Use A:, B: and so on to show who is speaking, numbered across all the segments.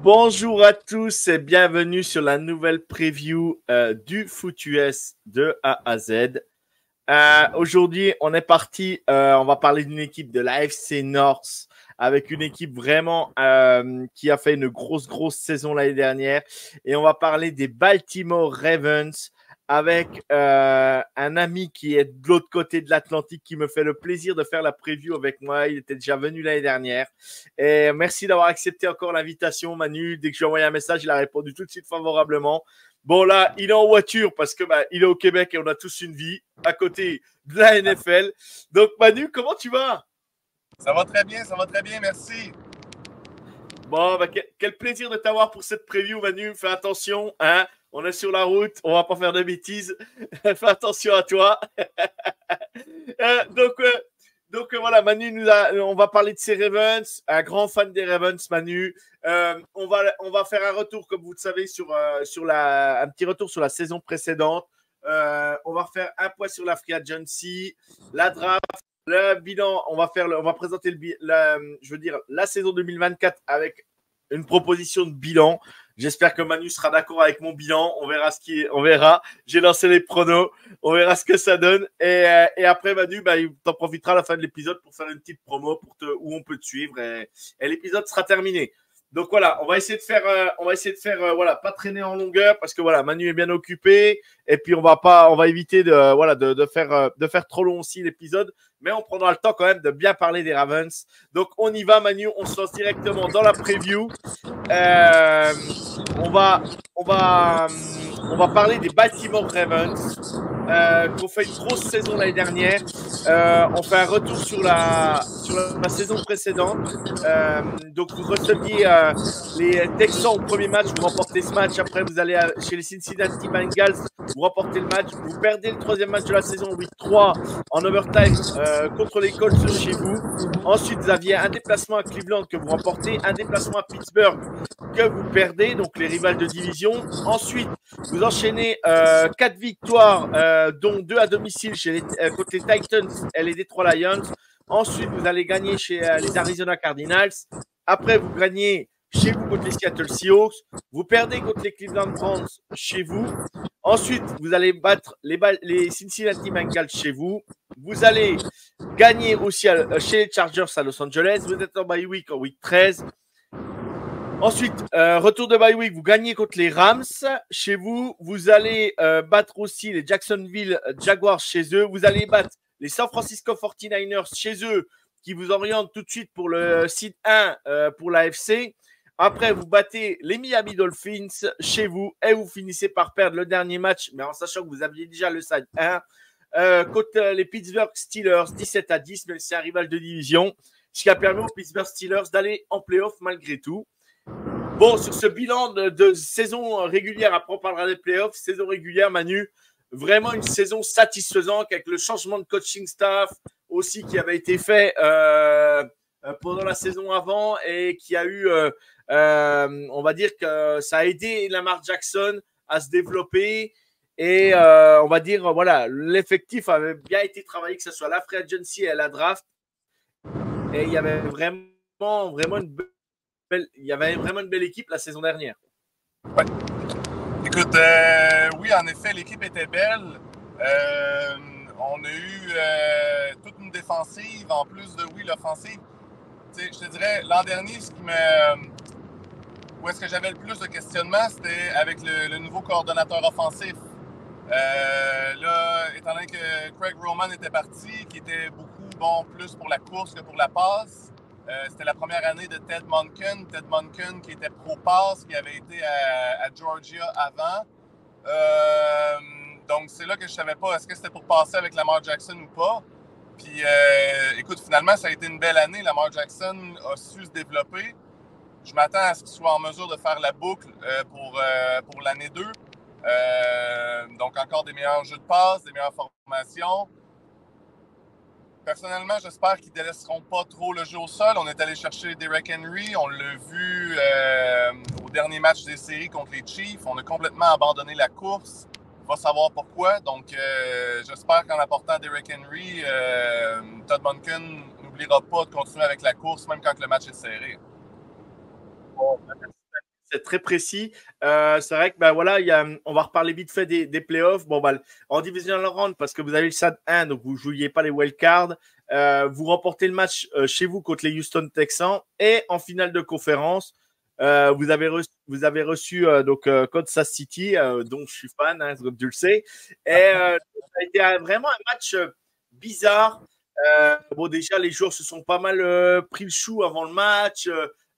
A: Bonjour à tous et bienvenue sur la nouvelle preview du Foot US de A à Z. Aujourd'hui, on est parti, on va parler d'une équipe de l'AFC North avec une équipe vraiment qui a fait une grosse saison l'année dernière. Et on va parler des Baltimore Ravens avec un ami qui est de l'autre côté de l'Atlantique qui me fait le plaisir de faire la preview avec moi. Il était déjà venu l'année dernière. Et merci d'avoir accepté encore l'invitation, Manu. Dès que je lui ai envoyé un message, il a répondu tout de suite favorablement. Bon, là, il est en voiture parce que il est au Québec et on a tous une vie à côté de la NFL. Donc, Manu, comment tu vas?
B: Ça va très bien, merci.
A: Bon, quel plaisir de t'avoir pour cette preview, Manu. Fais attention, hein. On est sur la route, on va pas faire de bêtises. Fais attention à toi. Euh, donc, euh, voilà, Manu on va parler de ses Ravens, un grand fan des Ravens, Manu. On va faire un retour, comme vous le savez, un petit retour sur la saison précédente. On va faire un point sur la free agency, la draft, le bilan. On va présenter la saison 2024 avec une proposition de bilan. J'espère que Manu sera d'accord avec mon bilan. On verra. J'ai lancé les pronos. On verra ce que ça donne. Et après, Manu, t'en profiteras à la fin de l'épisode pour faire une petite promo où on peut te suivre. Et l'épisode sera terminé. Donc voilà, on va essayer de faire, pas traîner en longueur parce que voilà, Manu est bien occupé et puis on va éviter de faire trop long aussi l'épisode, mais on prendra le temps quand même de bien parler des Ravens. Donc on y va, Manu, on se lance directement dans la preview. Euh, on va, on va, on va parler des Baltimore Ravens qui ont fait une grosse saison l'année dernière. On fait un retour sur la saison précédente. Donc vous receviez les Texans au premier match, vous remportez ce match. Après vous allez chez les Cincinnati Bengals, vous remportez le match. Vous perdez le troisième match de la saison, 8-3 en overtime contre les Colts chez vous. Ensuite vous aviez un déplacement à Cleveland que vous remportez, un déplacement à Pittsburgh que vous perdez, donc les rivales de division. Ensuite, vous enchaînez 4 victoires, dont 2 à domicile contre les Titans et les Detroit Lions. Ensuite, vous allez gagner chez les Arizona Cardinals. Après, vous gagnez chez vous contre les Seattle Seahawks. Vous perdez contre les Cleveland Browns chez vous. Ensuite, vous allez battre les Cincinnati Bengals chez vous. Vous allez gagner aussi chez les Chargers à Los Angeles. Vous êtes en bye week en week 13. Ensuite, retour de bye week, vous gagnez contre les Rams chez vous. Vous allez battre aussi les Jacksonville Jaguars chez eux. Vous allez battre les San Francisco 49ers chez eux qui vous orientent tout de suite pour le seed 1 pour l'AFC. Après, vous battez les Miami Dolphins chez vous et vous finissez par perdre le dernier match, mais en sachant que vous aviez déjà le seed 1 contre les Pittsburgh Steelers 17-10, mais c'est un rival de division, ce qui a permis aux Pittsburgh Steelers d'aller en playoff malgré tout. Bon, sur ce bilan de saison régulière, après on parlera des playoffs, saison régulière, Manu, vraiment une saison satisfaisante avec le changement de coaching staff aussi qui avait été fait pendant la saison avant et qui a eu, on va dire que ça a aidé Lamar Jackson à se développer et on va dire, voilà, l'effectif avait bien été travaillé, que ce soit la free agency et la draft et il y avait vraiment il y avait vraiment une belle équipe la saison dernière.
B: Ouais. Écoute, oui, en effet, l'équipe était belle. On a eu toute une défensive, en plus de, oui, l'offensive. Je te dirais, l'an dernier, où est-ce que j'avais le plus de questionnements, c'était avec le nouveau coordonnateur offensif. Là, étant donné que Craig Roman était parti, qui était beaucoup, plus pour la course que pour la passe, c'était la première année de Ted Monken. Ted Monken qui était pro-pass, qui avait été à Georgia avant. Donc, c'est là que je ne savais pas, est-ce que c'était pour passer avec Lamar Jackson ou pas. Puis, écoute, finalement, ça a été une belle année. Lamar Jackson a su se développer. Je m'attends à ce qu'il soit en mesure de faire la boucle pour l'année 2. Donc, encore des meilleurs jeux de passe, des meilleures formations. Personnellement, j'espère qu'ils ne délaisseront pas trop le jeu au sol. On est allé chercher Derrick Henry. On l'a vu au dernier match des séries contre les Chiefs. On a complètement abandonné la course. On va savoir pourquoi. Donc, j'espère qu'en apportant Derrick Henry, Todd Monken n'oubliera pas de continuer avec la course, même quand le match est serré.
A: Bon, c'est très précis. C'est vrai que voilà, on va reparler vite fait des playoffs. Bon, en divisional round, parce que vous avez le SAD 1, donc vous ne jouiez pas les wildcards. Vous remportez le match chez vous contre les Houston Texans. Et en finale de conférence, vous avez reçu donc Kansas City, dont je suis fan, hein, comme tu le sais. Et ça a été vraiment un match bizarre. Bon, déjà, les joueurs se sont pas mal pris le chou avant le match.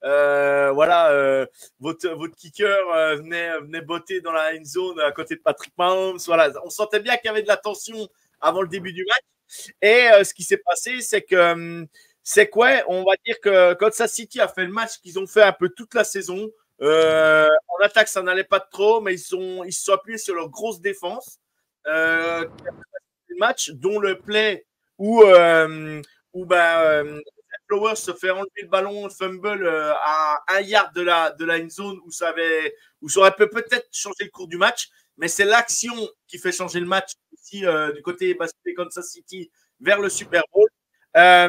A: Voilà, votre kicker venait botter dans la end zone à côté de Patrick Mahomes. Voilà, on sentait bien qu'il y avait de la tension avant le début du match. Et ce qui s'est passé, c'est quoi? On va dire que Kansas City a fait le match qu'ils ont fait un peu toute la saison. En attaque, ça n'allait pas trop, mais ils se sont appuyés sur leur grosse défense. Le match, dont le play où Flowers se fait enlever le ballon, fumble à 1 yard de la end zone où ça aurait peut-être changé le cours du match, mais c'est l'action qui fait changer le match ici du côté basculer Kansas City vers le Super Bowl. C'est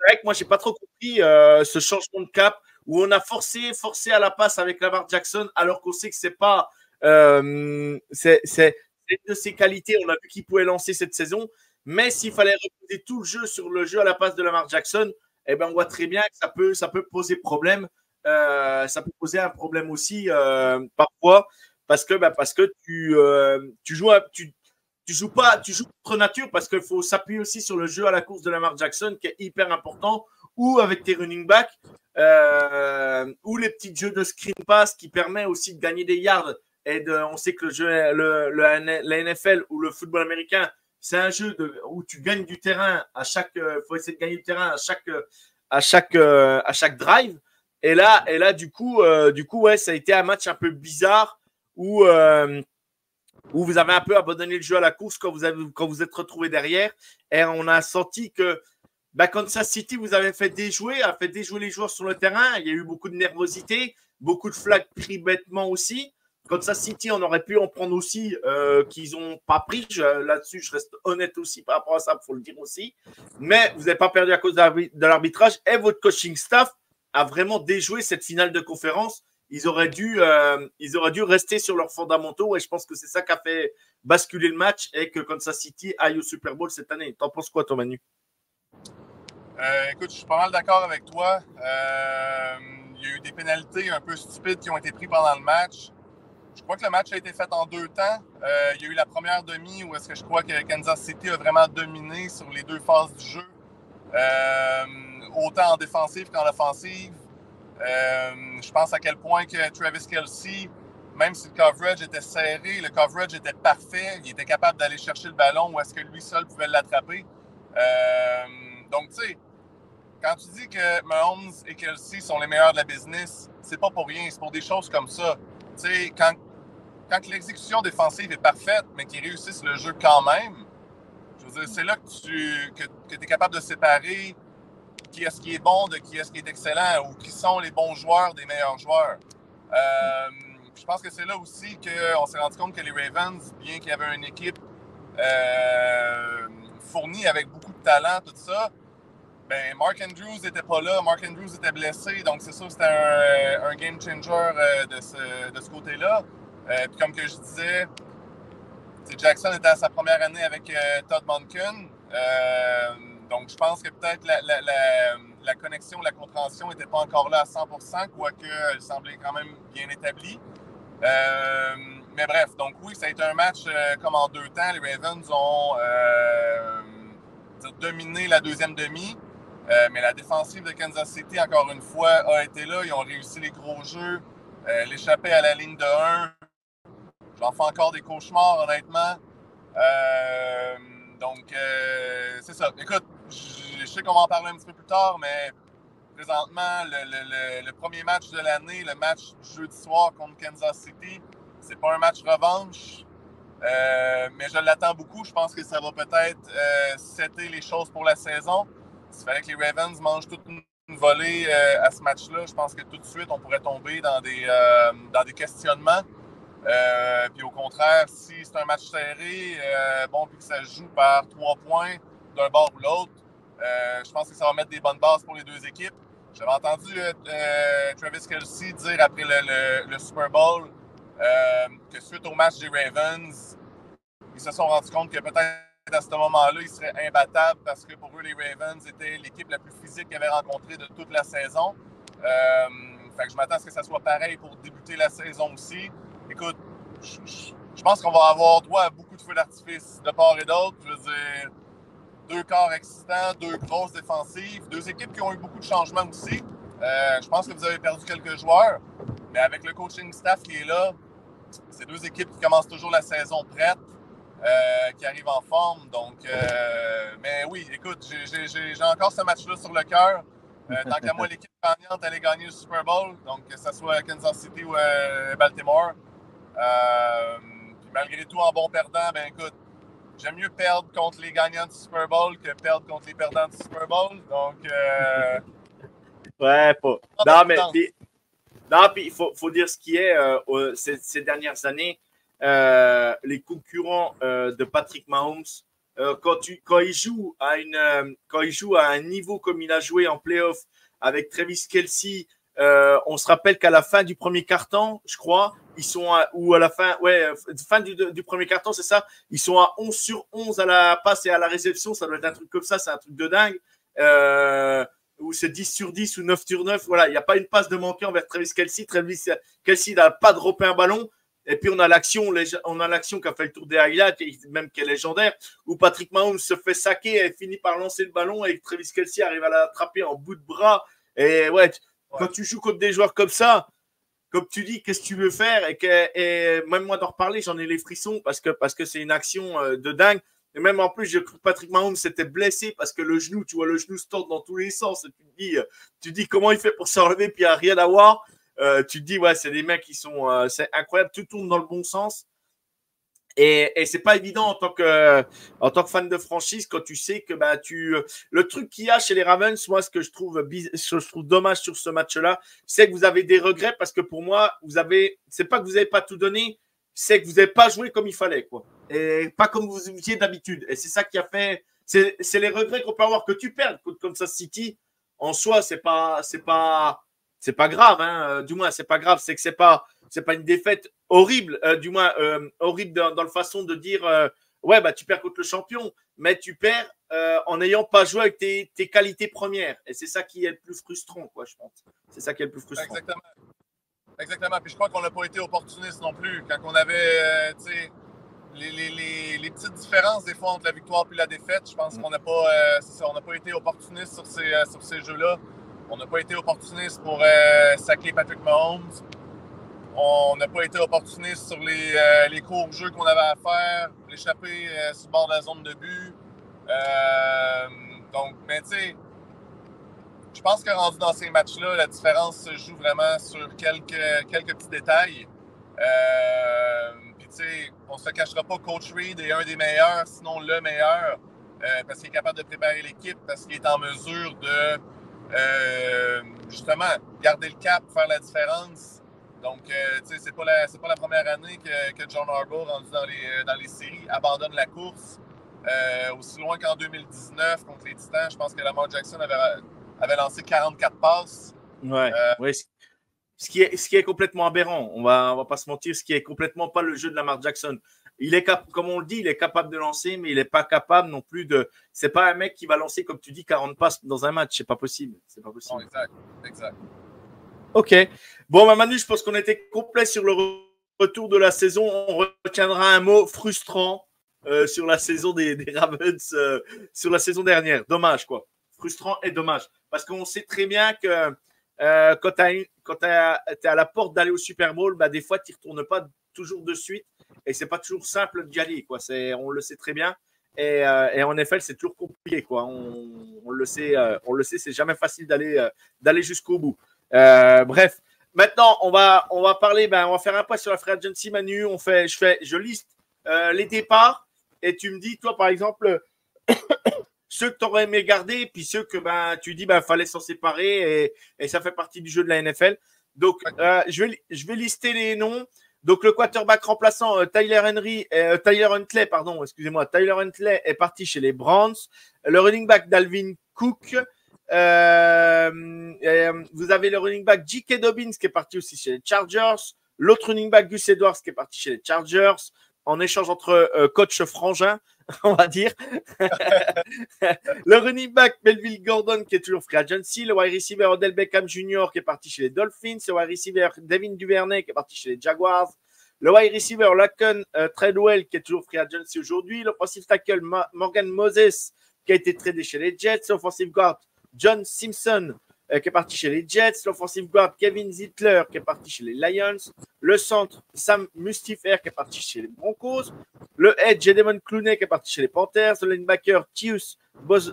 A: vrai que moi, j'ai pas trop compris ce changement de cap où on a forcé à la passe avec Lamar Jackson alors qu'on sait que c'est pas c'est une de ses qualités. On a vu qu'il pouvait lancer cette saison. Mais s'il fallait reposer tout le jeu sur le jeu à la passe de Lamar Jackson, eh ben, on voit très bien que ça peut poser problème. Ça peut poser un problème aussi parfois parce que tu joues contre nature parce qu'il faut s'appuyer aussi sur le jeu à la course de Lamar Jackson qui est hyper important ou avec tes running backs ou les petits jeux de screen pass qui permet aussi de gagner des yards. On sait que la NFL ou le football américain, c'est un jeu où tu gagnes du terrain faut essayer de gagner du terrain à chaque drive. Et là, du coup, ouais, ça a été un match un peu bizarre où vous avez un peu abandonné le jeu à la course quand vous êtes retrouvé derrière. Et on a senti que Kansas City vous a fait déjouer les joueurs sur le terrain. Il y a eu beaucoup de nervosité, beaucoup de flags pris bêtement aussi. Kansas City, on aurait pu en prendre aussi qu'ils n'ont pas pris. Là-dessus, je reste honnête aussi par rapport à ça, il faut le dire aussi. Mais vous n'avez pas perdu à cause de l'arbitrage et votre coaching staff a vraiment déjoué cette finale de conférence. Ils auraient dû rester sur leurs fondamentaux et je pense que c'est ça qui a fait basculer le match et que Kansas City aille au Super Bowl cette année. T'en penses quoi, toi, Manu?
B: Écoute, je suis pas mal d'accord avec toi. Il y a eu des pénalités un peu stupides qui ont été prises pendant le match. Je crois que le match a été fait en 2 temps. Il y a eu la première demi où est-ce que je crois que Kansas City a vraiment dominé sur les 2 phases du jeu, autant en défensive qu'en offensive. Je pense à quel point que Travis Kelce, même si le coverage était serré, le coverage était parfait. Il était capable d'aller chercher le ballon où est-ce que lui seul pouvait l'attraper. Donc, tu sais, quand tu dis que Mahomes et Kelce sont les meilleurs de la business, c'est pas pour rien, c'est pour des choses comme ça. Tu sais, quand l'exécution défensive est parfaite, mais qu'ils réussissent le jeu quand même, je veux dire, c'est là que tu es capable de séparer qui est-ce qui est bon de qui est-ce qui est excellent ou qui sont les bons joueurs des meilleurs joueurs. Je pense que c'est là aussi qu'on s'est rendu compte que les Ravens, bien qu'il y avait une équipe fournie avec beaucoup de talent, tout ça, ben Mark Andrews n'était pas là, Mark Andrews était blessé, donc c'est sûr que c'était un game changer de ce côté-là. Puis comme que je disais, Jackson était à sa première année avec Todd Monken. Donc je pense que peut-être la connexion, la compréhension n'était pas encore là à 100%, quoique elle semblait quand même bien établie. Mais bref, donc oui, ça a été un match comme en 2 temps. Les Ravens ont dominé la deuxième demi. Mais la défensive de Kansas City, encore une fois, a été là. Ils ont réussi les gros jeux, l'échapper à la ligne de 1. J'en fais encore des cauchemars, honnêtement. Donc, c'est ça. Écoute, je sais qu'on va en parler un petit peu plus tard, mais présentement, le premier match de l'année, le match jeudi soir contre Kansas City, c'est pas un match revanche. Mais je l'attends beaucoup. Je pense que ça va peut-être setter les choses pour la saison. S'il fallait que les Ravens mangent toute une volée à ce match-là, je pense que tout de suite, on pourrait tomber dans des questionnements. Puis au contraire, si c'est un match serré, puis que ça se joue par 3 points d'un bord ou l'autre, je pense que ça va mettre des bonnes bases pour les 2 équipes. J'avais entendu Travis Kelce dire après le Super Bowl que suite au match des Ravens, ils se sont rendus compte que peut-être à ce moment-là, ils seraient imbattables parce que pour eux, les Ravens étaient l'équipe la plus physique qu'ils avaient rencontrée de toute la saison. Fait que je m'attends à ce que ça soit pareil pour débuter la saison aussi. Écoute, je pense qu'on va avoir droit à beaucoup de feux d'artifice de part et d'autre. Je veux dire, 2 corps excitants, 2 grosses défensives, 2 équipes qui ont eu beaucoup de changements aussi. Je pense que vous avez perdu quelques joueurs, mais avec le coaching staff qui est là, c'est 2 équipes qui commencent toujours la saison prête, qui arrivent en forme. Donc, mais oui, écoute, j'ai encore ce match-là sur le cœur. Tant qu'à moi, l'équipe gagnante allait gagner le Super Bowl, donc que ce soit Kansas City ou Baltimore. Puis malgré tout, en bon perdant, ben écoute, j'aime mieux perdre contre les gagnants du Super Bowl que perdre contre les perdants du Super Bowl. Donc,
A: ouais, pas. Non, mais puis il faut dire ce qui est ces dernières années, les concurrents de Patrick Mahomes, quand il joue à un niveau comme il a joué en playoff avec Travis Kelce, on se rappelle qu'à la fin du premier quart-temps, je crois, ils sont ou à la fin, fin du premier quart-temps, c'est ça, ils sont à 11 sur 11 à la passe et à la réception, ça doit être un truc comme ça, c'est un truc de dingue. Ou c'est 10 sur 10 ou 9 sur 9, voilà, il n'y a pas une passe de manquer envers Travis Kelce. Travis Kelce n'a pas droppé un ballon. Et puis on a l'action qui a fait le tour des highlights, même qui est légendaire, où Patrick Mahomes se fait saquer et finit par lancer le ballon et Travis Kelce arrive à l'attraper en bout de bras. Et ouais, quand tu joues contre des joueurs comme ça, comme tu dis, qu'est-ce que tu veux faire? Et même moi d'en reparler, j'en ai les frissons parce que c'est une action de dingue. Et même en plus, j'ai cru que Patrick Mahomes s'était blessé parce que le genou, tu vois, le genou se tord dans tous les sens. Et tu te dis comment il fait pour s'enlever, puis il n'y a rien à voir. Tu te dis, ouais, c'est des mecs qui sont. C'est incroyable, tout tourne dans le bon sens. Et c'est pas évident en tant que fan de franchise quand tu sais que le truc qu'il y a chez les Ravens, moi, ce que je trouve dommage sur ce match-là, c'est que vous avez des regrets parce que pour moi, c'est pas que vous n'avez pas tout donné, c'est que vous n'avez pas joué comme il fallait, quoi. Et pas comme vous faisiez d'habitude. Et c'est ça qui a fait. C'est les regrets qu'on peut avoir que tu perds contre Kansas City. En soi, c'est pas grave, hein. Du moins, c'est pas grave. C'est que c'est pas une défaite horrible, du moins horrible dans la façon de dire ouais, tu perds contre le champion, mais tu perds en n'ayant pas joué avec tes qualités premières. Et c'est ça qui est le plus frustrant, quoi, je pense. C'est ça qui est le plus frustrant.
B: Exactement. Puis je crois qu'on n'a pas été opportuniste non plus. Quand on avait les petites différences des fois entre la victoire et la défaite, je pense qu'on n'a pas été opportuniste sur ces jeux-là. On n'a pas été opportuniste pour sacrer Patrick Mahomes. On n'a pas été opportuniste sur les courts jeux qu'on avait à faire, l'échapper sur le bord de la zone de but. Donc, mais tu sais, je pense que rendu dans ces matchs-là, la différence se joue vraiment sur quelques petits détails. Puis tu sais, on ne se cachera pas, Coach Reid est un des meilleurs, sinon le meilleur, parce qu'il est capable de préparer l'équipe, parce qu'il est en mesure de justement garder le cap, faire la différence. Donc, tu sais, c'est pas la première année que John Harbaugh, rendu dans les séries, abandonne la course. Aussi loin qu'en 2019 contre les Titans, je pense que Lamar Jackson avait lancé 44 passes.
A: Ouais. Ce qui est complètement aberrant. On va pas se mentir, ce qui est complètement pas le jeu de Lamar Jackson. Comme on le dit, il est capable de lancer, mais il n'est pas capable non plus de. C'est pas un mec qui va lancer, comme tu dis, 40 passes dans un match. C'est pas possible.
B: Non, exact.
A: Ok. Bon, Manu, je pense qu'on était complet sur le retour de la saison. On retiendra un mot frustrant sur la saison des Ravens, sur la saison dernière. Dommage, quoi. Frustrant et dommage. Parce qu'on sait très bien que quand tu es à la porte d'aller au Super Bowl, des fois, tu n'y retournes pas toujours de suite. Et c'est pas toujours simple d'y aller, quoi. On le sait très bien. Et en effet, c'est toujours compliqué, quoi. On le sait, c'est jamais facile d'aller jusqu'au bout. Bref, maintenant, on va parler, on va faire un point sur la free agency, Manu. Je liste les départs et tu me dis, toi, par exemple, ceux que tu aurais aimé garder, puis ceux que tu dis fallait s'en séparer et ça fait partie du jeu de la NFL. Donc, je vais lister les noms. Donc, le quarterback remplaçant Tyler Huntley est parti chez les Browns. Le running back Dalvin Cook Vous avez le running back J.K. Dobbins qui est parti aussi chez les Chargers. L'autre running back Gus Edwards qui est parti chez les Chargers. En échange entre coach frangin, on va dire. Le running back Melville Gordon qui est toujours free agency. Le wide receiver Odell Beckham Jr. qui est parti chez les Dolphins. Le wide receiver Devin Duvernay qui est parti chez les Jaguars. Le wide receiver Laken Treadwell qui est toujours free agency aujourd'hui. L'offensive tackle Morgan Moses qui a été tradé chez les Jets. L'offensive guard John Simpson qui est parti chez les Jets. L'offensive guard Kevin Zittler qui est parti chez les Lions. Le centre Sam Mustifer qui est parti chez les Broncos. Le edge Devon Clooney qui est parti chez les Panthers. Le linebacker Tius Bowser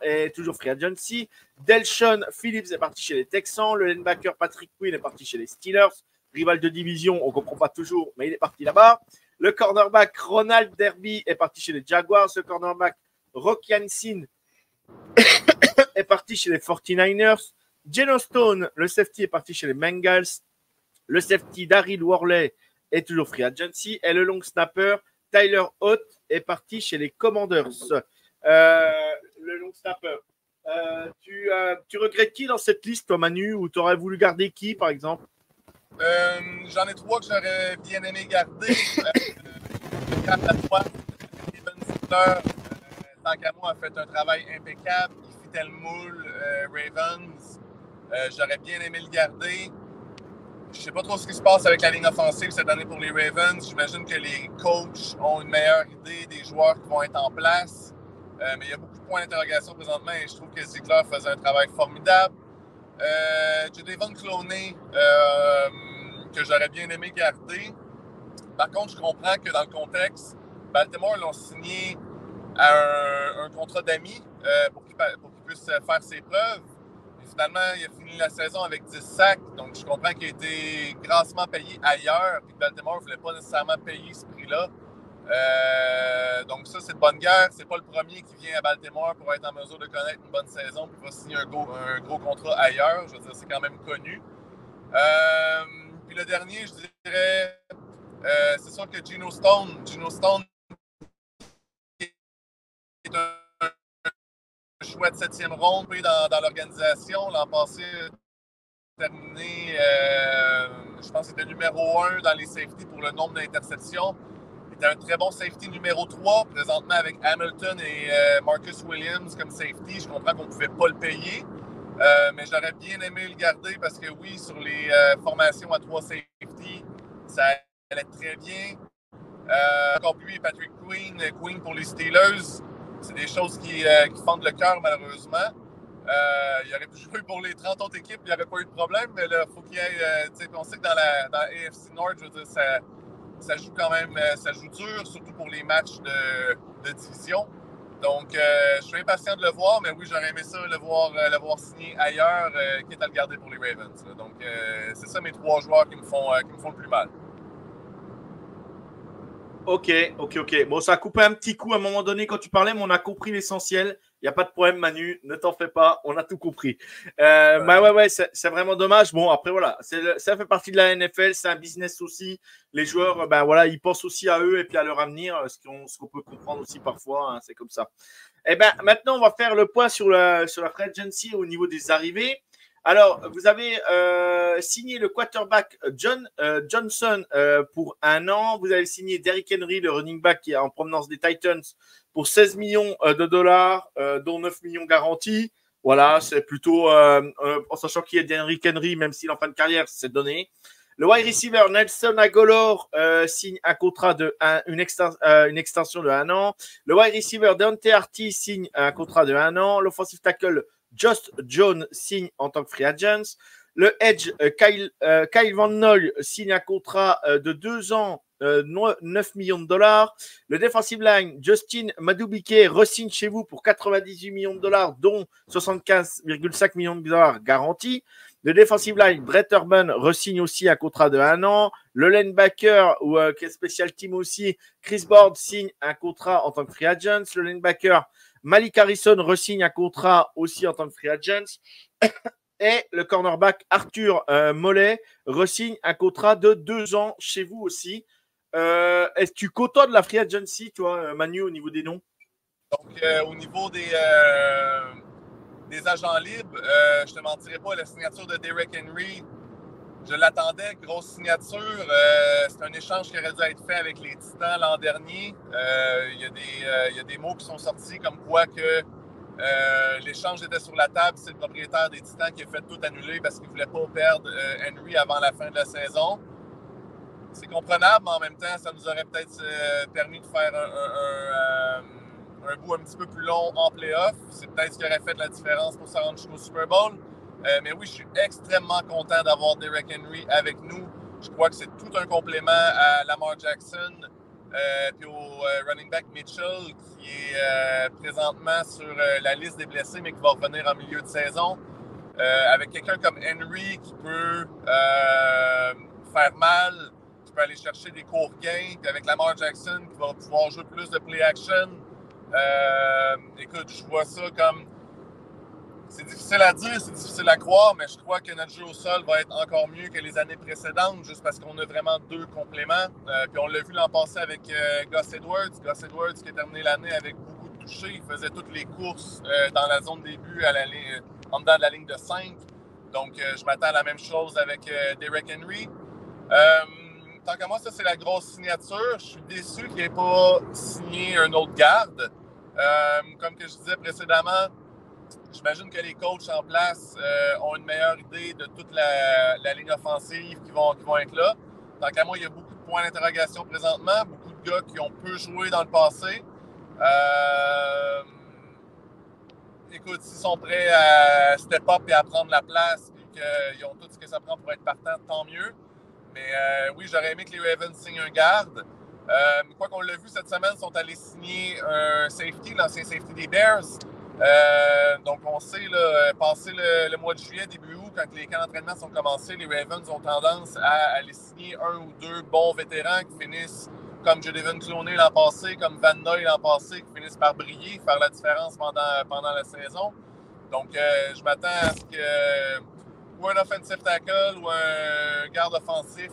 A: est toujours free agency. Delshon Phillips est parti chez les Texans. Le linebacker Patrick Quinn est parti chez les Steelers. Rival de division, on ne comprend pas toujours, mais il est parti là-bas. Le cornerback Ronald Derby est parti chez les Jaguars. Le cornerback Rock Yansin est parti chez les 49ers. Geno Stone, le safety, est parti chez les Bengals. Le safety Daryl Worley est toujours free agency. Et le long snapper Tyler Ott est parti chez les Commanders. Le long snapper. Tu regrettes qui dans cette liste, toi, Manu, ou tu aurais voulu garder qui, par exemple?
B: J'en ai 3 que j'aurais bien aimé garder. Quand la 3, Steven Zittler, tant qu'à moi, a fait un travail impeccable. Il fitait le moule. Ravens, j'aurais bien aimé le garder. Je ne sais pas trop ce qui se passe avec la ligne offensive cette année pour les Ravens. J'imagine que les coachs ont une meilleure idée des joueurs qui vont être en place. Mais il y a beaucoup de points d'interrogation présentement et je trouve que Ziegler faisait un travail formidable. Jadeveon Clowney, que j'aurais bien aimé garder. Par contre, je comprends que dans le contexte, Baltimore l'ont signé à un contrat d'amis pour qu'il puisse faire ses preuves. Et finalement, il a fini la saison avec 10 sacs. Donc, je comprends qu'il a été grassement payé ailleurs et que Baltimore ne voulait pas nécessairement payer ce prix-là. Donc, ça, c'est de bonne guerre. C'est pas le premier qui vient à Baltimore pour être en mesure de connaître une bonne saison puis va signer un gros contrat ailleurs. Je veux dire, c'est quand même connu. Puis le dernier, je dirais, c'est sûr que Geno Stone est un choix de 7e ronde dans l'organisation. L'an passé, terminé, je pense que c'était numéro 1 dans les safeties pour le nombre d'interceptions. Il était un très bon safety numéro 3, présentement avec Hamilton et Marcus Williams comme safety. Je comprends qu'on ne pouvait pas le payer, mais j'aurais bien aimé le garder parce que oui, sur les formations à 3 safety, ça allait très bien. Encore lui et Patrick Queen pour les Steelers, c'est des choses qui fendent le cœur malheureusement. Il aurait pu jouer pour les 30 autres équipes, il n'y aurait pas eu de problème, mais là, il faut qu'il y ait. On sait que dans la AFC North, je veux dire, ça joue quand même, ça joue dur, surtout pour les matchs de division. Donc, je suis impatient de le voir, mais oui, j'aurais aimé ça, le voir signer ailleurs, quitte à le garder pour les Ravens. Là. Donc, c'est ça mes 3 joueurs qui me font le plus mal.
A: Ok. Bon, ça a coupé un petit coup à un moment donné quand tu parlais, mais on a compris l'essentiel. Il n'y a pas de problème, Manu. Ne t'en fais pas. On a tout compris. Ouais, c'est vraiment dommage. Bon, après, voilà. Ça fait partie de la NFL. C'est un business aussi. Les joueurs, voilà, ils pensent aussi à eux et puis à leur avenir, ce qu'on peut comprendre aussi parfois. Hein, c'est comme ça. Et maintenant, on va faire le point sur la free agency au niveau des arrivées. Alors, vous avez signé le quarterback Johnson pour 1 an. Vous avez signé Derrick Henry, le running back qui est en provenance des Titans, pour 16 millions de dollars, dont 9 millions garantis. Voilà, c'est plutôt, en sachant qu'il y a Derrick Henry, même s'il est en fin de carrière, c'est donné. Le wide receiver Nelson Agholor signe un contrat une extension de 1 an. Le wide receiver Deontay Harty signe un contrat de 1 an. L'offensive tackle Josh Jones signe en tant que free agent. Le edge Kyle Van Noy signe un contrat de 2 ans, 9 millions de dollars. Le defensive line Justin Madubuike re-signe chez vous pour 98 millions de dollars, dont 75,5 millions de dollars garantis. Le defensive line Brett Urban re-signe aussi un contrat de 1 an. Le linebacker, qui est special team aussi, Chris Board signe un contrat en tant que free agent. Le linebacker Malik Harrison re-signe un contrat aussi en tant que free agent. Et le cornerback Arthur Mollet re-signe un contrat de 2 ans chez vous aussi. Est-ce que tu côtoies de la free agency, toi, Manu, au niveau des noms?
B: Donc, au niveau des agents libres, je te mentirais pas, la signature de Derrick Henry, je l'attendais, grosse signature. C'est un échange qui aurait dû être fait avec les Titans l'an dernier. Il y a des mots qui sont sortis comme quoi que l'échange était sur la table. C'est le propriétaire des Titans qui a fait tout annuler parce qu'il ne voulait pas perdre Henry avant la fin de la saison. C'est comprenable, mais en même temps, ça nous aurait peut-être permis de faire un bout un petit peu plus long en playoff. C'est peut-être ce qui aurait fait la différence pour se rendre jusqu'au Super Bowl. Mais oui, je suis extrêmement content d'avoir Derrick Henry avec nous. Je crois que c'est tout un complément à Lamar Jackson puis au running back Mitchell qui est présentement sur la liste des blessés, mais qui va revenir en milieu de saison. Avec quelqu'un comme Henry qui peut faire mal, qui peut aller chercher des courts gains, puis avec Lamar Jackson qui va pouvoir jouer plus de play-action. Écoute, je vois ça comme... C'est difficile à dire, c'est difficile à croire, mais je crois que notre jeu au sol va être encore mieux que les années précédentes, juste parce qu'on a vraiment deux compléments. Puis on l'a vu l'an passé avec Gus Edwards. Gus Edwards qui a terminé l'année avec beaucoup de touchés. Il faisait toutes les courses dans la zone début en dedans de la ligne de 5. Donc, je m'attends à la même chose avec Derrick Henry. Tant qu'à moi, ça, c'est la grosse signature. Je suis déçu qu'il n'ait pas signé un autre garde. Comme que je disais précédemment, j'imagine que les coachs en place ont une meilleure idée de toute la ligne offensive qui vont être là. Tant qu'à moi, il y a beaucoup de points d'interrogation présentement, beaucoup de gars qui ont peu joué dans le passé. Écoute, s'ils sont prêts à step up et à prendre la place, puis qu'ils ont tout ce que ça prend pour être partant, tant mieux. Mais oui, j'aurais aimé que les Ravens signent un garde. Quoi qu'on l'a vu cette semaine, ils sont allés signer un safety, l'ancien safety des Bears. Donc, on sait, là, passé le mois de juillet, début août, quand les camps d'entraînement sont commencés, les Ravens ont tendance à aller signer un ou deux bons vétérans qui finissent comme Jadavion Clowney l'an passé, comme Van Noy l'an passé, qui finissent par briller, faire la différence pendant la saison. Donc, je m'attends à ce que ou un offensive tackle ou un garde offensif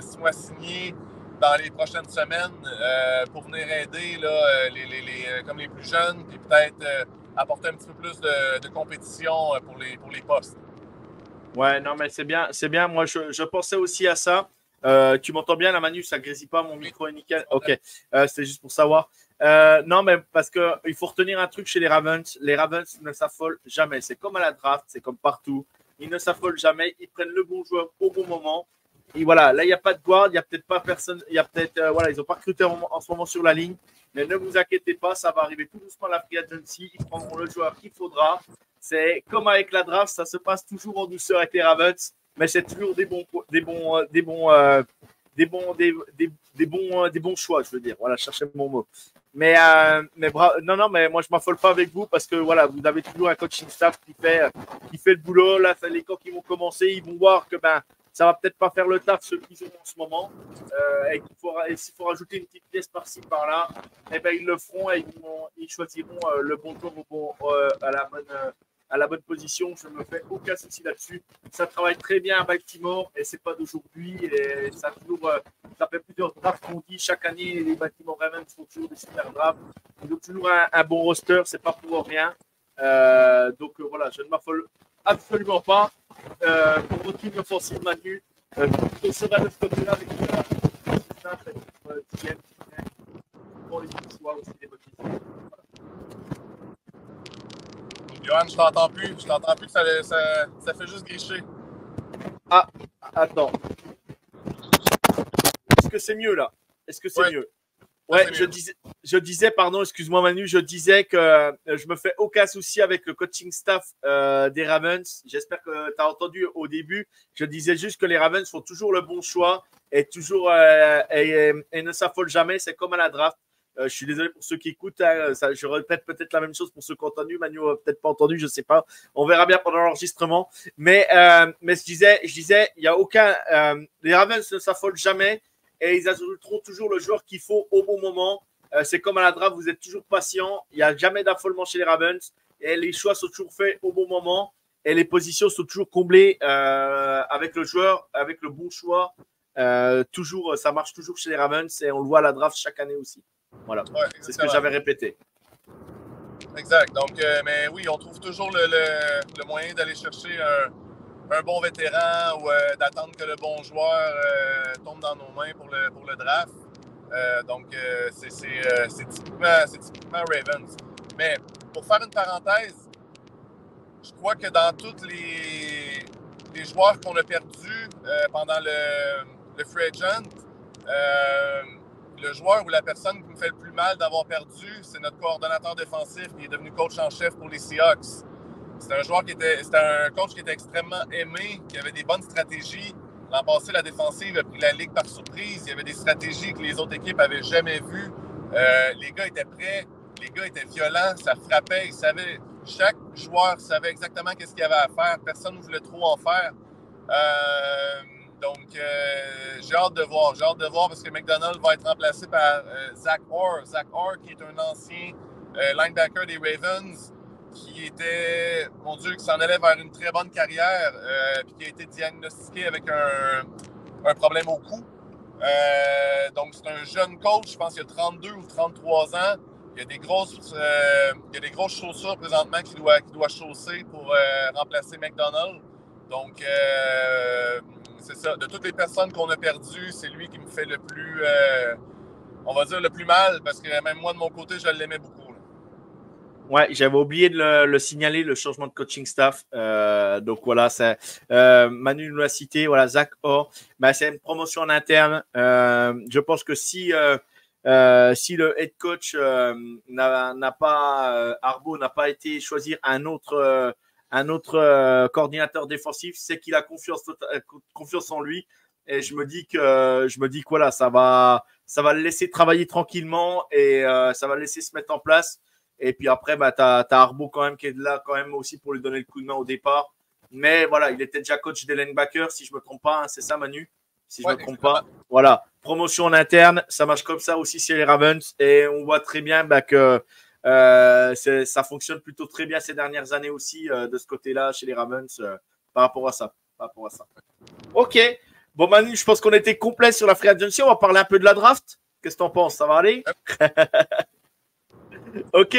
B: soit signé dans les prochaines semaines pour venir aider là, comme les plus jeunes, puis peut-être apporter un petit peu plus de compétition pour les postes.
A: Ouais, non, mais c'est bien, c'est bien. Moi, je pensais aussi à ça. Tu m'entends bien, la Manu, ça grésille pas, mon micro est nickel. Ok, c'était juste pour savoir. Non, mais parce qu'il faut retenir un truc chez les Ravens. Les Ravens ne s'affolent jamais. C'est comme à la draft, c'est comme partout. Ils ne s'affolent jamais. Ils prennent le bon joueur au bon moment. Et voilà, là, il n'y a pas de guard, il n'y a peut-être pas personne, il y a peut-être, voilà, ils n'ont pas recruté en ce moment sur la ligne. Mais ne vous inquiétez pas, ça va arriver tout doucement à la free agency. Ils prendront le joueur qu'il faudra. C'est comme avec la draft, ça se passe toujours en douceur avec les Ravens, mais c'est toujours des bons choix, je veux dire. Voilà, cherchez mon mot. Mais non, mais moi je m'affole pas avec vous parce que voilà, vous avez toujours un coaching staff qui fait le boulot. Là, les camps qui vont commencer, ils vont voir que ça va peut-être pas faire le taf ceux qu'ils ont en ce moment. Et s'il faut rajouter une petite pièce par-ci par-là, eh ben ils le feront et ils choisiront le bon tour à la bonne position. Je ne me fais aucun souci là-dessus. Ça travaille très bien à Baltimore et c'est pas d'aujourd'hui. Et ça fait plusieurs drafts qu'on dit chaque année. Les Baltimore Ravens font toujours des super drafts. Ils ont toujours un bon roster. C'est pas pour rien. Donc voilà, je ne m'affole absolument pas. Pour votre ligne offensive, Manu, on sera de ce côté-là avec pour les choix aussi des bonnes décisions.
B: Johan, je t'entends plus. Je t'entends plus, ça fait juste gricher.
A: Ah, attends. Est-ce que c'est mieux là? Est-ce que c'est mieux? Ouais, je disais, pardon, excuse-moi Manu, je disais que je me fais aucun souci avec le coaching staff des Ravens. J'espère que tu as entendu au début. Je disais juste que les Ravens font toujours le bon choix et toujours et ne s'affolent jamais. C'est comme à la draft. Je suis désolé pour ceux qui écoutent. Hein, je répète peut-être la même chose pour ceux qui ont entendu. Manu n'a peut-être pas entendu, je ne sais pas. On verra bien pendant l'enregistrement. Mais je disais, il n'y a aucun. Les Ravens ne s'affolent jamais. Et ils ajouteront toujours le joueur qu'il faut au bon moment. C'est comme à la draft, vous êtes toujours patient. Il n'y a jamais d'affolement chez les Ravens. Et les choix sont toujours faits au bon moment. Et les positions sont toujours comblées avec le joueur, avec le bon choix. Toujours, ça marche toujours chez les Ravens. Et on le voit à la draft chaque année aussi. Voilà, c'est ce que j'avais répété.
B: Exact. Donc, mais oui, on trouve toujours le moyen d'aller chercher un bon vétéran ou d'attendre que le bon joueur tombe dans nos mains pour le draft. Donc, c'est typiquement Ravens. Mais pour faire une parenthèse, je crois que dans tous les joueurs qu'on a perdus pendant le free agent, le joueur ou la personne qui me fait le plus mal d'avoir perdu, c'est notre coordonnateur défensif qui est devenu coach en chef pour les Seahawks. C'était un coach qui était extrêmement aimé, qui avait des bonnes stratégies. L'an passé, la défensive a pris la ligue par surprise. Il y avait des stratégies que les autres équipes n'avaient jamais vues. Les gars étaient prêts, les gars étaient violents, ça frappait. Chaque joueur savait exactement ce qu'il avait à faire. Personne ne voulait trop en faire. Donc, j'ai hâte de voir. J'ai hâte de voir parce que McDonald va être remplacé par Zach Orr. Zach Orr, qui est un ancien linebacker des Ravens, qui était, mon Dieu, qui s'en allait vers une très bonne carrière, puis qui a été diagnostiqué avec un problème au cou. Donc, c'est un jeune coach, je pense qu'il a 32 ou 33 ans. Il y a des grosses chaussures présentement qu'il doit chausser pour remplacer McDonald. Donc, c'est ça. De toutes les personnes qu'on a perdues, c'est lui qui me fait le plus, on va dire, le plus mal, parce que même moi, de mon côté, je l'aimais beaucoup.
A: Ouais, j'avais oublié de le signaler, le changement de coaching staff. Donc voilà, Manu nous l'a cité. Voilà, Zach Orr, c'est une promotion en interne. Je pense que si le head coach Harbaugh n'a pas été choisir un autre coordinateur défensif, c'est qu'il a confiance en lui. Et je me dis que voilà, ça va le laisser travailler tranquillement et ça va le laisser se mettre en place. Et puis après, t'as Harbaugh quand même qui est là quand même aussi pour lui donner le coup de main au départ. Mais voilà, il était déjà coach des linebackers, si je me trompe pas, hein, c'est ça Manu? Si je me trompe pas. Voilà, promotion en interne, ça marche comme ça aussi chez les Ravens. Et on voit très bien que ça fonctionne plutôt très bien ces dernières années aussi de ce côté-là chez les Ravens par rapport à ça. Ok, bon Manu, je pense qu'on était complet sur la free agency. On va parler un peu de la draft. Qu'est-ce que t'en penses? Ça va aller? Ok,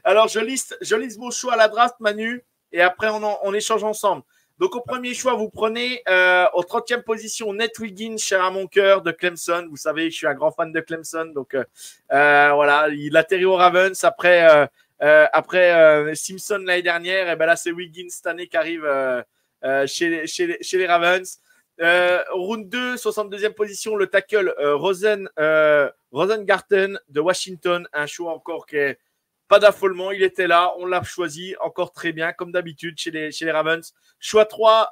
A: alors je liste vos choix à la draft, Manu, et après on échange ensemble. Donc au premier choix, vous prenez au 30e position Nate Wiggins, cher à mon cœur, de Clemson. Vous savez, je suis un grand fan de Clemson, donc voilà, il atterrit au Ravens après Simpson l'année dernière, et ben là c'est Wiggins cette année qui arrive chez les Ravens. Round 2, 62e position, le tackle Rosengarten de Washington. Un choix encore qui est pas d'affolement. Il était là, on l'a choisi encore très bien, comme d'habitude chez les Ravens. Choix 3,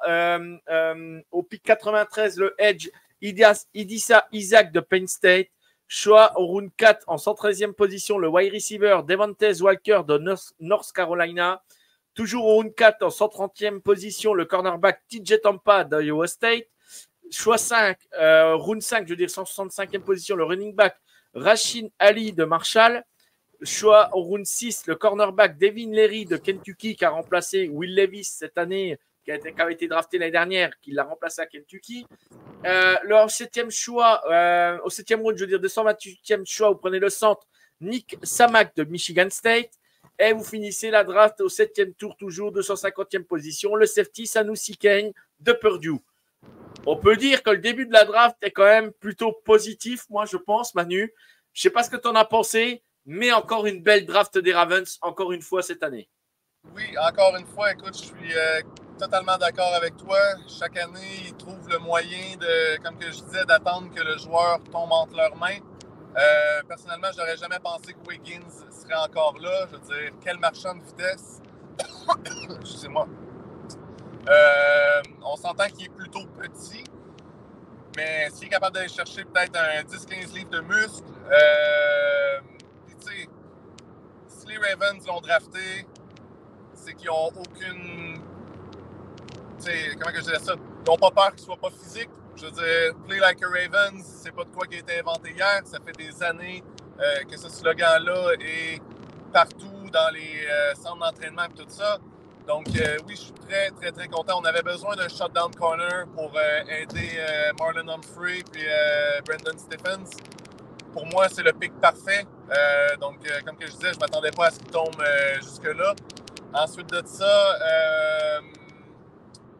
A: au pick 93, le edge Idissa Isaac de Penn State. Choix au round 4, en 113e position, le wide receiver Devontae Walker de North Carolina. Toujours au round 4, en 130e position, le cornerback TJ Tampa d'Iowa State. Choix 5, round 5, je veux dire 165e position, le running back Rashid Ali de Marshall. Choix au round 6, le cornerback Devin Leary de Kentucky qui a remplacé Will Levis cette année, qui avait été drafté l'année dernière, qui l'a remplacé à Kentucky. Leur 7e choix, au 7e round, je veux dire 228e choix, vous prenez le centre Nick Samak de Michigan State. Et vous finissez la draft au 7e tour, toujours 250e position, le safety Sanoussi Kane de Purdue. On peut dire que le début de la draft est quand même plutôt positif, moi je pense, Manu. Je ne sais pas ce que tu en as pensé, mais encore une belle draft des Ravens, encore une fois cette année.
B: Oui, encore une fois, écoute, je suis totalement d'accord avec toi. Chaque année, ils trouvent le moyen comme que je disais, d'attendre que le joueur tombe entre leurs mains. Personnellement, je n'aurais jamais pensé que Wiggins serait encore là. Je veux dire, quel marchand de vitesse. Excusez-moi. On s'entend qu'il est plutôt petit, mais s'il est capable d'aller chercher peut-être un 10-15 livres de muscle, tu sais, si les Ravens l'ont drafté, c'est qu'ils n'ont aucune. Comment que je dirais ça? Ils n'ont pas peur qu'il ne soit pas physique. Je veux dire, play like a Ravens, c'est pas de quoi qui a été inventé hier. Ça fait des années que ce slogan-là est partout dans les centres d'entraînement et tout ça. Donc, oui, je suis très, très, très content. On avait besoin d'un shutdown corner pour aider Marlon Humphrey et Brandon Stephens. Pour moi, c'est le pick parfait. Comme que je disais, je ne m'attendais pas à ce qu'il tombe jusque-là. Ensuite de ça,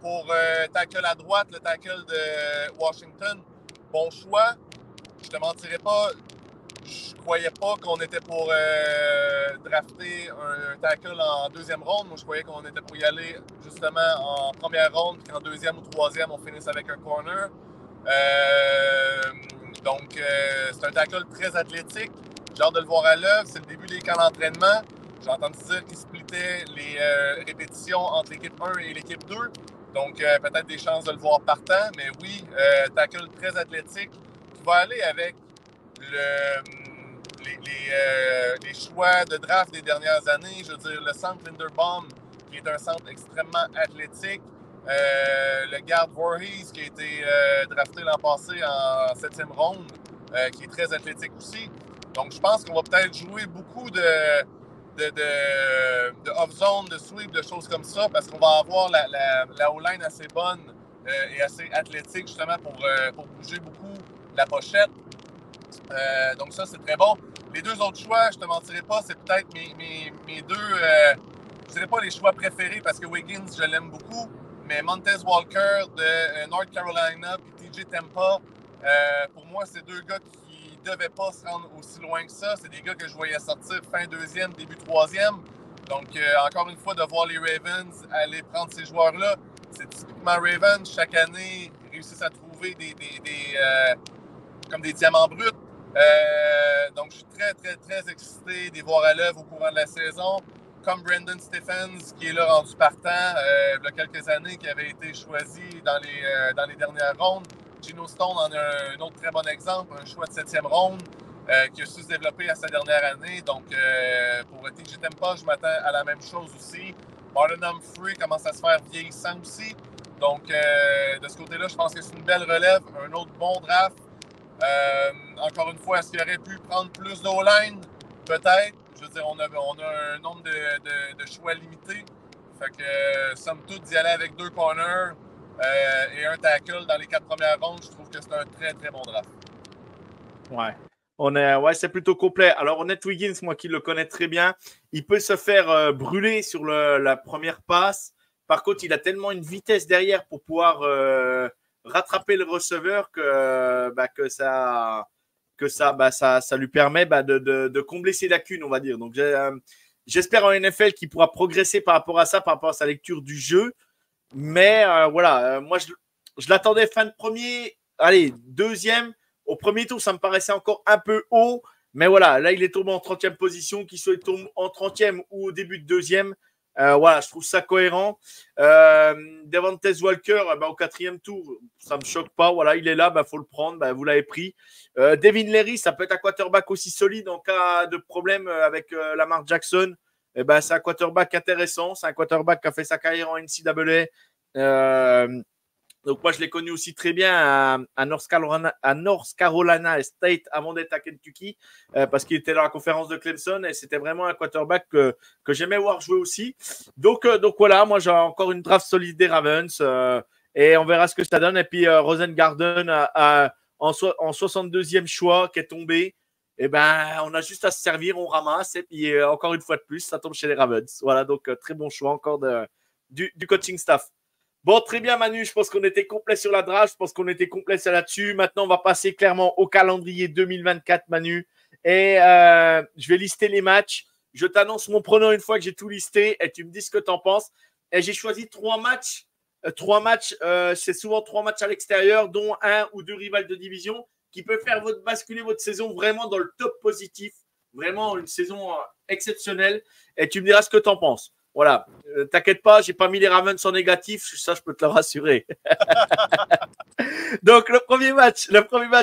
B: pour tackle à droite, le tackle de Washington, bon choix. Je te mentirais pas, je croyais pas qu'on était pour drafter un tackle en deuxième ronde. Moi, je croyais qu'on était pour y aller justement en première ronde, puis qu'en deuxième ou troisième, on finisse avec un corner. C'est un tackle très athlétique. J'ai hâte de le voir à l'œuvre. C'est le début des camps d'entraînement. J'ai entendu dire qu'il splittait les répétitions entre l'équipe 1 et l'équipe 2. Donc, peut-être des chances de le voir partant. Mais oui, tackle très athlétique qui va aller avec les choix de draft des dernières années. Je veux dire, le centre Linderbaum, qui est un centre extrêmement athlétique. Le garde Voorhees, qui a été drafté l'an passé en 7e ronde, qui est très athlétique aussi. Donc, je pense qu'on va peut-être jouer beaucoup de off-zone, de sweep, de choses comme ça, parce qu'on va avoir la O-line assez bonne et assez athlétique, justement, pour bouger beaucoup la pochette. Donc, ça, c'est très bon. Les deux autres choix, je ne te mentirai pas, c'est peut-être mes deux... je ne dirais pas les choix préférés, parce que Wiggins, je l'aime beaucoup, mais Montez Walker de North Carolina et TJ Tempa, pour moi, c'est deux gars qui ne devaient pas se rendre aussi loin que ça. C'est des gars que je voyais sortir fin deuxième, début troisième. Donc, encore une fois, de voir les Ravens aller prendre ces joueurs-là, c'est typiquement Ravens. Chaque année, ils réussissent à trouver comme des diamants bruts. Donc, je suis très, très, très excité de les voir à l'œuvre au courant de la saison. Comme Brandon Stephens, qui est là rendu partant il y a quelques années, qui avait été choisi dans les dernières rondes. Gino Stone en a un autre très bon exemple, un choix de 7e ronde qui a su se développer à sa dernière année. Donc, pour TJ Tempa, je m'attends à la même chose aussi. Marlon Humphrey commence à se faire vieillissant aussi. Donc, de ce côté-là, je pense que c'est une belle relève, un autre bon draft. Encore une fois, est-ce qu'il aurait pu prendre plus d'O-line? Peut-être. Je veux dire, on a un nombre de choix limité. Fait que, somme toute, d'y aller avec 2 corners et un tackle dans les 4 premières rondes, je trouve que c'est un très, très bon draft.
A: Ouais, c'est plutôt complet. Alors, Honnête Wiggins, moi qui le connais très bien, il peut se faire brûler sur la première passe. Par contre, il a tellement une vitesse derrière pour pouvoir rattraper le receveur que ça lui permet de combler ses lacunes, on va dire. Donc, j'espère en NFL qu'il pourra progresser par rapport à ça, par rapport à sa lecture du jeu. Mais moi, je l'attendais fin de premier, allez, deuxième. Au premier tour, ça me paraissait encore un peu haut. Mais voilà, là, il est tombé en 30e position. Qu'il soit tombé en 30e ou au début de deuxième, je trouve ça cohérent. Devontae Walker, au 4e tour, ça ne me choque pas. Voilà, il est là, faut le prendre. Vous l'avez pris. Devin Leary, ça peut être un quarterback aussi solide en cas de problème avec Lamar Jackson. C'est un quarterback intéressant. C'est un quarterback qui a fait sa carrière en NCAA. Donc, moi, je l'ai connu aussi très bien à North Carolina State avant d'être à Kentucky parce qu'il était dans la conférence de Clemson et c'était vraiment un quarterback que j'aimais voir jouer aussi. Donc voilà, moi, j'ai encore une draft solide des Ravens et on verra ce que ça donne. Et puis, Rosengarten en 62e choix qui est tombé. Et on a juste à se servir, on ramasse et puis encore une fois de plus, ça tombe chez les Ravens. Voilà, donc très bon choix encore du coaching staff. Bon, très bien, Manu. Je pense qu'on était complet sur la draft. Je pense qu'on était complet là-dessus. Maintenant, on va passer clairement au calendrier 2024, Manu. Et je vais lister les matchs. Je t'annonce mon pronom une fois que j'ai tout listé et tu me dis ce que tu en penses. Et j'ai choisi 3 matchs. 3 matchs, c'est souvent 3 matchs à l'extérieur, dont 1 ou 2 rivales de division qui peuvent faire basculer votre saison vraiment dans le top positif. Vraiment une saison exceptionnelle. Et tu me diras ce que tu en penses. Voilà, t'inquiète pas, j'ai pas mis les Ravens en négatif, ça je peux te le rassurer. Donc le premier match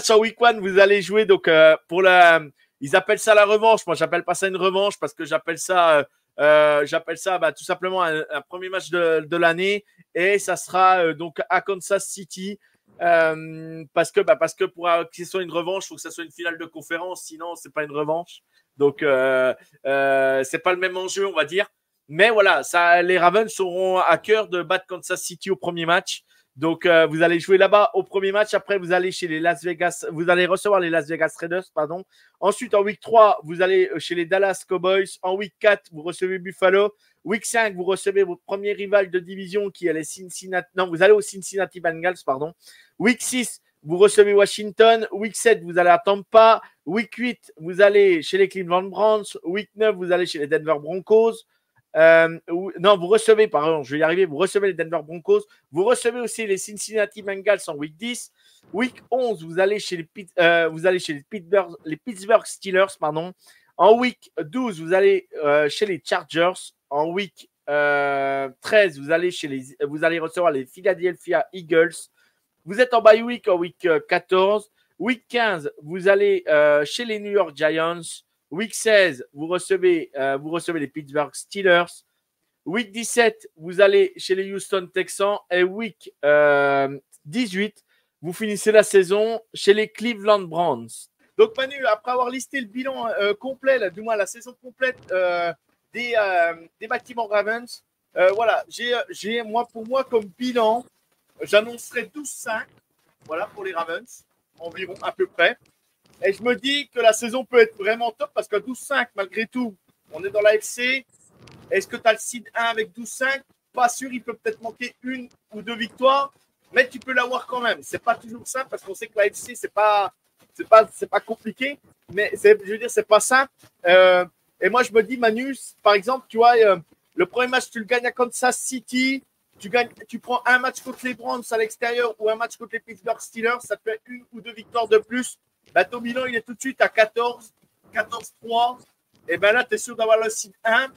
A: en week 1, vous allez jouer donc ils appellent ça la revanche. Moi j'appelle pas ça une revanche parce que j'appelle ça tout simplement un premier match de l'année et ça sera donc à Kansas City. Parce que pour que ce soit une revanche, il faut que ça soit une finale de conférence, sinon c'est pas une revanche. Donc c'est pas le même enjeu, on va dire. Mais voilà, les Ravens auront à cœur de battre Kansas City au premier match. Donc, vous allez jouer là-bas au premier match. Après, vous allez chez les Las Vegas. Vous allez recevoir les Las Vegas Raiders, pardon. Ensuite, en week 3, vous allez chez les Dallas Cowboys. En week 4, vous recevez Buffalo. Week 5, vous recevez votre premier rival de division qui est les Cincinnati. Non, vous allez aux Cincinnati Bengals, pardon. Week 6, vous recevez Washington. Week 7, vous allez à Tampa. Week 8, vous allez chez les Cleveland Browns. Week 9, vous allez chez les Denver Broncos. Non, vous recevez, pardon, je vais y arriver, vous recevez les Denver Broncos, vous recevez aussi les Cincinnati Bengals en week 10. Week 11, vous allez chez les Pittsburgh Steelers, pardon. En week 12, vous allez chez les Chargers. En week 13, vous allez recevoir les Philadelphia Eagles. Vous êtes en bye week en week 14. Week 15, vous allez chez les New York Giants. Week 16, vous recevez les Pittsburgh Steelers. Week 17, vous allez chez les Houston Texans. Et week 18, vous finissez la saison chez les Cleveland Browns. Donc Manu, après avoir listé le bilan complet, là, du moins la saison complète des Baltimore Ravens, voilà, pour moi comme bilan, j'annoncerai 12-5, voilà, pour les Ravens, environ à peu près. Et je me dis que la saison peut être vraiment top parce qu'à 12-5, malgré tout, on est dans la FC. Est-ce que tu as le seed 1 avec 12-5? Pas sûr, il peut peut-être manquer une ou deux victoires, mais tu peux l'avoir quand même. C'est pas toujours simple parce qu'on sait que la FC, c'est pas compliqué, mais je veux dire, c'est pas simple. Et moi, je me dis, Manu, par exemple, tu vois, le premier match, tu le gagnes à Kansas City. Tu prends un match contre les Browns à l'extérieur ou un match contre les Pittsburgh Steelers, ça te fait une ou deux victoires de plus. Bah, ton bilan, il est tout de suite à 14-3. Et bien là, tu es sûr d'avoir le seed 1.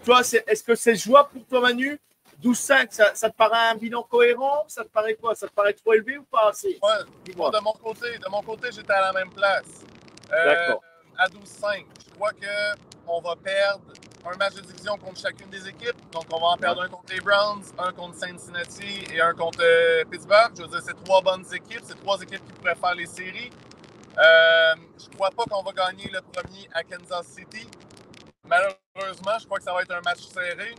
A: Toi, est-ce que c'est jouable pour toi, Manu? 12-5, ça te paraît un bilan cohérent? Ça te paraît quoi? Ça te paraît trop élevé ou pas assez?
B: Moi, de mon côté, j'étais à la même place.
A: D'accord.
B: À 12-5, je crois qu'on va perdre un match de division contre chacune des équipes. Donc, on va en perdre un contre les Browns, un contre Cincinnati et un contre Pittsburgh. Je veux dire, c'est trois bonnes équipes. C'est trois équipes qui pourraient faire les séries. Je ne crois pas qu'on va gagner le premier à Kansas City. Malheureusement, je crois que ça va être un match serré.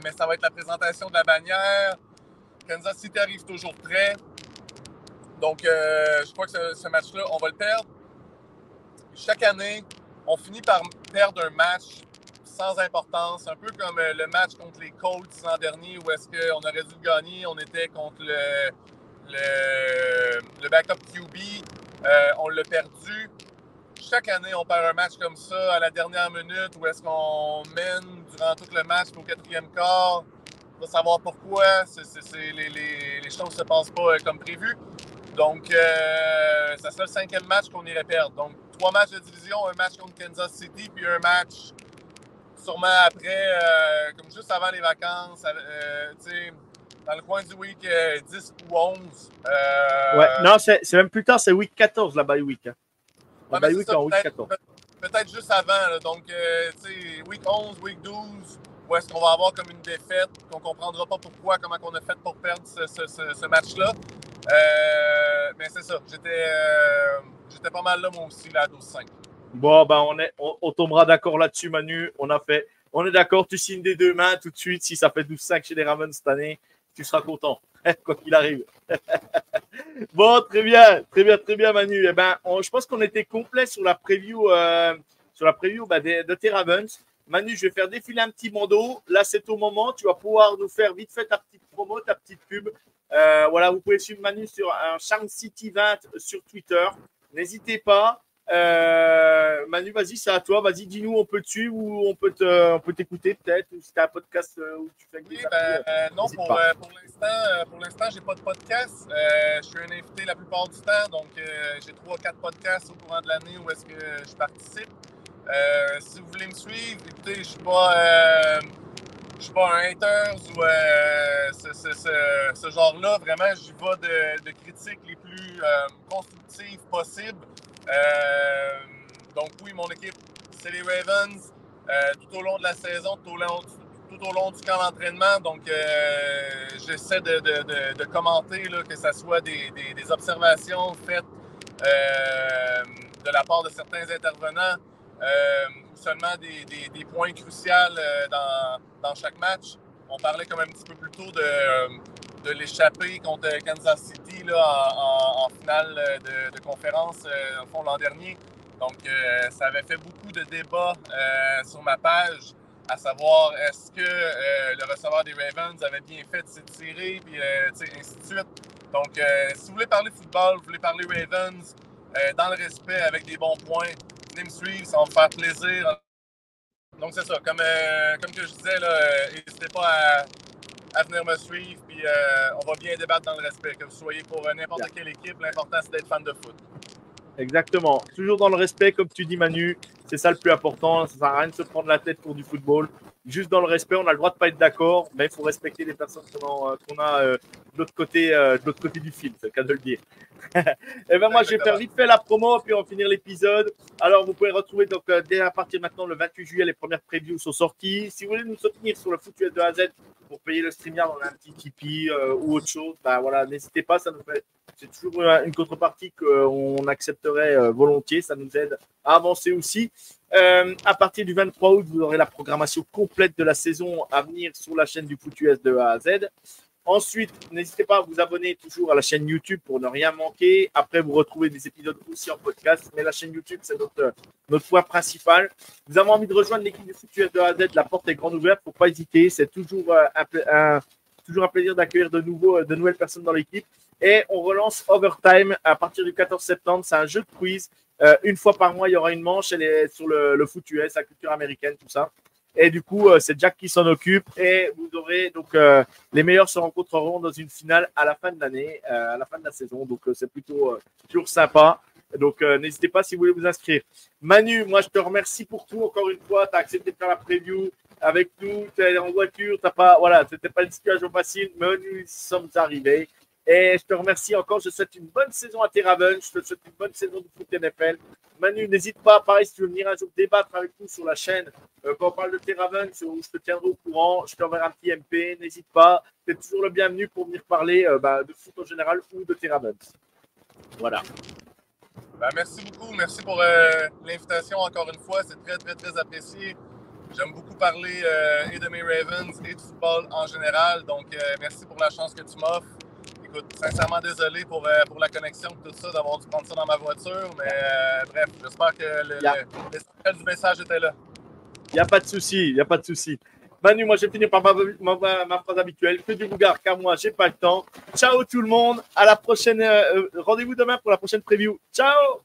B: Mais ça va être la présentation de la bannière. Kansas City arrive toujours prêt. Donc, je crois que ce match-là, on va le perdre. Chaque année, on finit par perdre un match sans importance, un peu comme le match contre les Colts l'an dernier où est-ce qu'on aurait dû le gagner. On était contre le backup QB. On l'a perdu. Chaque année, on perd un match comme ça à la dernière minute où est-ce qu'on mène durant tout le match au quatrième quart. On va savoir pourquoi. Les choses ne se passent pas comme prévu. Donc, ça sera le cinquième match qu'on irait perdre. Donc, 3 matchs de division, un match contre Kansas City, puis un match sûrement après, comme juste avant les vacances, dans le coin du week 10 ou 11.
A: Ouais, non, c'est même plus tard, c'est week 14, la bye week. La bye week en week 14.
B: Peut-être juste avant. Là, donc, week 11, week 12, où est-ce qu'on va avoir comme une défaite, qu'on ne comprendra pas pourquoi, comment on a fait pour perdre ce match-là. Mais c'est ça. J'étais pas mal là, moi aussi, là, à 12-5.
A: Bon, ben, on tombera d'accord là-dessus, Manu. On est d'accord, tu signes des deux mains tout de suite. Si ça fait 12-5 chez les Ravens cette année, tu seras content, quoi qu'il arrive. Bon, très bien, Manu. Eh ben, je pense qu'on était complet sur la preview, de tes Ravens. Manu, je vais faire défiler un petit bandeau. Là, c'est ton moment. Tu vas pouvoir nous faire vite fait ta petite promo, ta petite pub. Voilà, vous pouvez suivre Manu sur Charm City 20 sur Twitter. N'hésitez pas. Manu, vas-y, c'est à toi. Vas-y, dis-nous, on peut te suivre ou on peut t'écouter peut-être, ou si tu as un podcast où tu fais.
B: Oui, non, pour l'instant, j'ai pas de podcast. Je suis un invité la plupart du temps, donc j'ai 3-4 podcasts au courant de l'année où est-ce que je participe. Si vous voulez me suivre, écoutez, je suis pas un hater ou ce genre-là. Vraiment, j'y vais de critiques les plus constructives possibles. Donc oui, mon équipe, c'est les Ravens tout au long de la saison, tout au long du camp d'entraînement. Donc j'essaie de commenter, là, que ce soit des observations faites de la part de certains intervenants ou seulement des points cruciaux dans chaque match. on parlait comme un petit peu plus tôt de l'échappée contre Kansas City là, en finale de conférence au fond l'an dernier. Donc, ça avait fait beaucoup de débats sur ma page, à savoir est-ce que le receveur des Ravens avait bien fait de s'étirer, puis ainsi de suite. Donc, si vous voulez parler football, vous voulez parler Ravens, dans le respect, avec des bons points, venez me suivre, ça va me faire plaisir. Donc, c'est ça. Comme que je disais, n'hésitez pas à venir me suivre, puis on va bien débattre dans le respect. Que vous soyez pour n'importe quelle équipe, l'important, c'est d'être fan de foot.
A: Exactement. Toujours dans le respect, comme tu dis, Manu. C'est ça le plus important. Ça ne sert à rien de se prendre la tête pour du football. Juste dans le respect, on a le droit de ne pas être d'accord, mais il faut respecter les personnes qu'on a de l'autre côté du fil, c'est le cas de le dire. Et ben moi, je vais faire vite fait la promo, puis on va finir l'épisode. Alors, vous pouvez retrouver donc, dès à partir de maintenant, le 28 juillet, les premières previews sont sorties. Si vous voulez nous soutenir sur le Foot US de A à Z pour payer le StreamYard, on a un petit Tipeee ou autre chose. Ben, voilà, n'hésitez pas, ça nous fait. C'est toujours une contrepartie qu'on accepterait volontiers. Ça nous aide à avancer aussi. À partir du 23 août, vous aurez la programmation complète de la saison à venir sur la chaîne du Foot US de A à Z. Ensuite, n'hésitez pas à vous abonner toujours à la chaîne YouTube pour ne rien manquer. Après, vous retrouvez des épisodes aussi en podcast. Mais la chaîne YouTube, c'est notre point principal. Vous avez envie de rejoindre l'équipe du Foot US de A à Z, la porte est grande ouverte. Il ne faut pas hésiter. C'est toujours un plaisir d'accueillir de nouvelles personnes dans l'équipe. Et on relance Overtime à partir du 14 septembre. C'est un jeu de quiz. Une fois par mois, il y aura une manche. Elle est sur le foot US, la culture américaine, tout ça. Et du coup, c'est Jack qui s'en occupe. Et vous aurez donc les meilleurs se rencontreront dans une finale à la fin de l'année, à la fin de la saison. Donc, c'est plutôt toujours sympa. Donc, n'hésitez pas si vous voulez vous inscrire. Manu, moi, je te remercie pour tout. Encore une fois, tu as accepté de faire la preview avec nous. Tu es en voiture. C'était pas une situation facile, mais nous y sommes arrivés. Et je te remercie encore. Je te souhaite une bonne saison à Terraven. Je te souhaite une bonne saison de foot NFL. Manu, n'hésite pas, pareil, si tu veux venir un jour débattre avec nous sur la chaîne, quand on parle de Terraven, je te tiendrai au courant. Je t'enverrai un petit MP. N'hésite pas. Tu es toujours le bienvenu pour venir parler de foot en général ou de Terraven. Voilà.
B: Ben, merci beaucoup. Merci pour l'invitation encore une fois. C'est très, très, très apprécié. J'aime beaucoup parler et de mes Ravens et du football en général. Donc, merci pour la chance que tu m'offres. Écoute, sincèrement désolé pour la connexion et tout ça, d'avoir dû prendre ça dans ma voiture. Mais bref, j'espère que l'essentiel du message était là.
A: Il n'y a pas de souci, il n'y a pas de souci. Manu, moi, je vais finir par ma phrase habituelle. Que du bougard, car moi, j'ai pas le temps. Ciao tout le monde. À la prochaine. Rendez-vous demain pour la prochaine preview. Ciao!